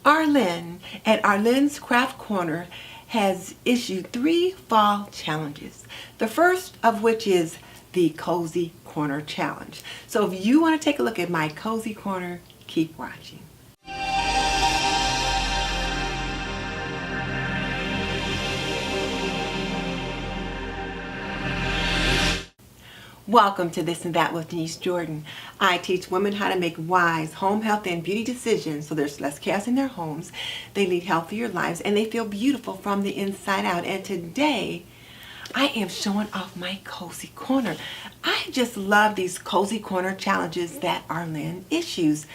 Arlynn at Arlynn's Craft Corner has issued 3 fall challenges. The first of which is the Cozy Corner Challenge. So if you want to take a look at my Cozy Corner, keep watching. Welcome to This and That with Denise Jordan. I teach women how to make wise home health and beauty decisions so there's less chaos in their homes, they lead healthier lives, and they feel beautiful from the inside out. And today, I am showing off my Cozy Corner. I just love these Cozy Corner challenges that Arlynn issues.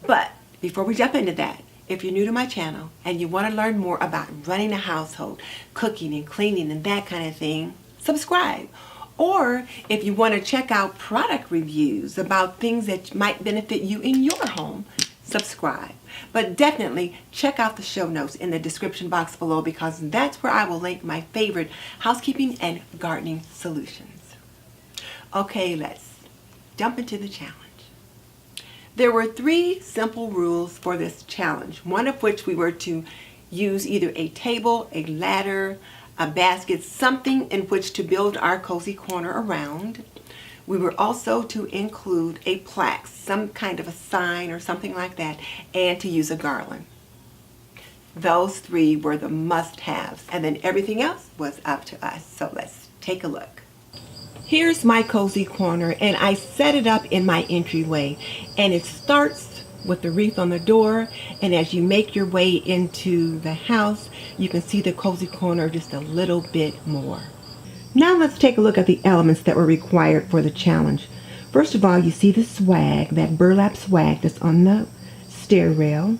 But before we jump into that, if you're new to my channel and you want to learn more about running a household, cooking and cleaning and that kind of thing, subscribe. Or if you want to check out product reviews about things that might benefit you in your home, subscribe. But definitely check out the show notes in the description box below, because that's where I will link my favorite housekeeping and gardening solutions. Okay, let's jump into the challenge. There were 3 simple rules for this challenge, one of which we were to use either a table, a ladder, a basket, something in which to build our Cozy Corner around. We were also to include a plaque, some kind of a sign or something like that, and to use a garland. Those 3 were the must-haves, and then everything else was up to us. So let's take a look. Here's my Cozy Corner, and I set it up in my entryway, and it starts with the wreath on the door, and as you make your way into the house, you can see the Cozy Corner just a little bit more. Now let's take a look at the elements that were required for the challenge. First of all, you see the swag, that burlap swag that's on the stair rail.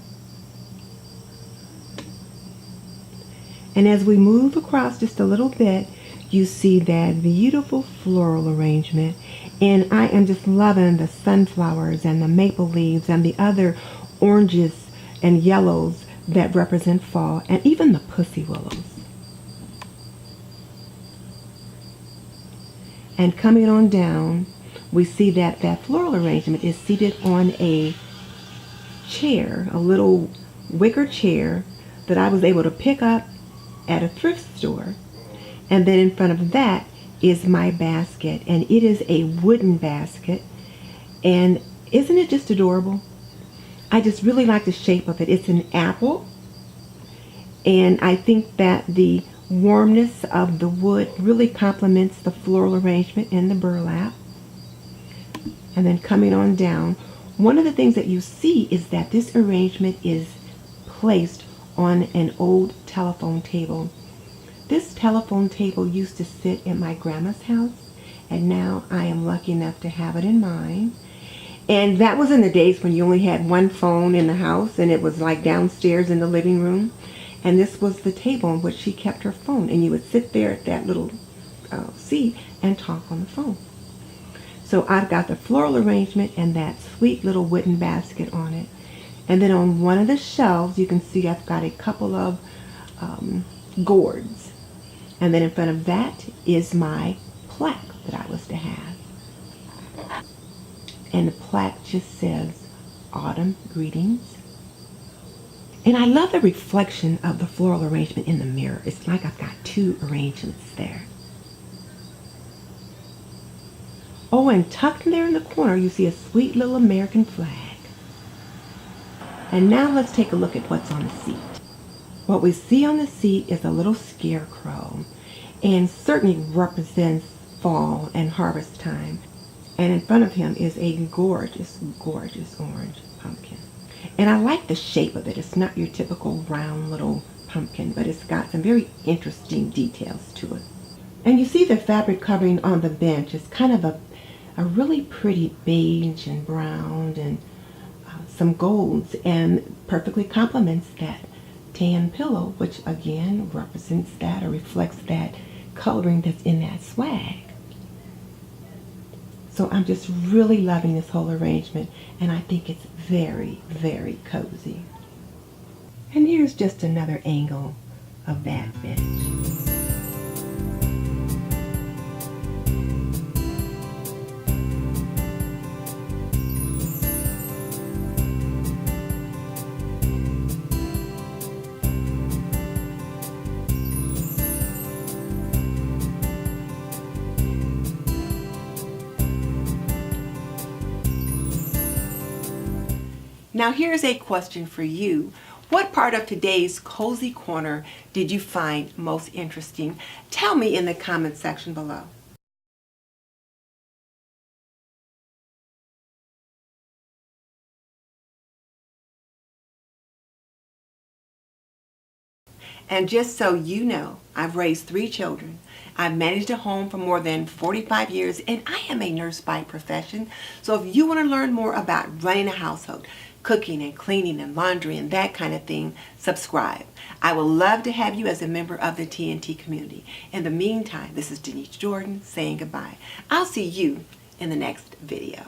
And as we move across just a little bit, you see that beautiful floral arrangement. And I am just loving the sunflowers and the maple leaves and the other oranges and yellows that represent fall, and even the pussy willows. And coming on down, we see that that floral arrangement is seated on a chair, a little wicker chair that I was able to pick up at a thrift store. And then in front of that is my basket, and it is a wooden basket. And isn't it just adorable? I just really like the shape of it. It's an apple, and I think that the warmness of the wood really complements the floral arrangement in the burlap. And then coming on down, one of the things that you see is that this arrangement is placed on an old telephone table. This telephone table used to sit in my grandma's house, and now I am lucky enough to have it in mine. And that was in the days when you only had one phone in the house, and it was like downstairs in the living room. And this was the table on which she kept her phone, and you would sit there at that little seat and talk on the phone. So I've got the floral arrangement and that sweet little wooden basket on it. And then on one of the shelves, you can see I've got a couple of gourds. And then in front of that is my plaque that I was to have. And the plaque just says, Autumn Greetings. And I love the reflection of the floral arrangement in the mirror. It's like I've got 2 arrangements there. Oh, and tucked in there in the corner, you see a sweet little American flag. And now let's take a look at what's on the seat. What we see on the seat is a little scarecrow, and certainly represents fall and harvest time. And in front of him is a gorgeous, gorgeous orange pumpkin. And I like the shape of it. It's not your typical round little pumpkin, but it's got some very interesting details to it. And you see the fabric covering on the bench is kind of a really pretty beige and brown and some golds, and perfectly complements that tan pillow, which again represents that or reflects that coloring that's in that swag. So I'm just really loving this whole arrangement, and I think it's very, very cozy. And here's just another angle of that bench. Now here's a question for you. What part of today's Cozy Corner did you find most interesting? Tell me in the comment section below. And just so you know, I've raised 3 children. I've managed a home for more than 45 years, and I am a nurse by profession. So if you want to learn more about running a household, cooking and cleaning and laundry and that kind of thing, subscribe. I would love to have you as a member of the TNT community. In the meantime, this is Denise Jordan saying goodbye. I'll see you in the next video.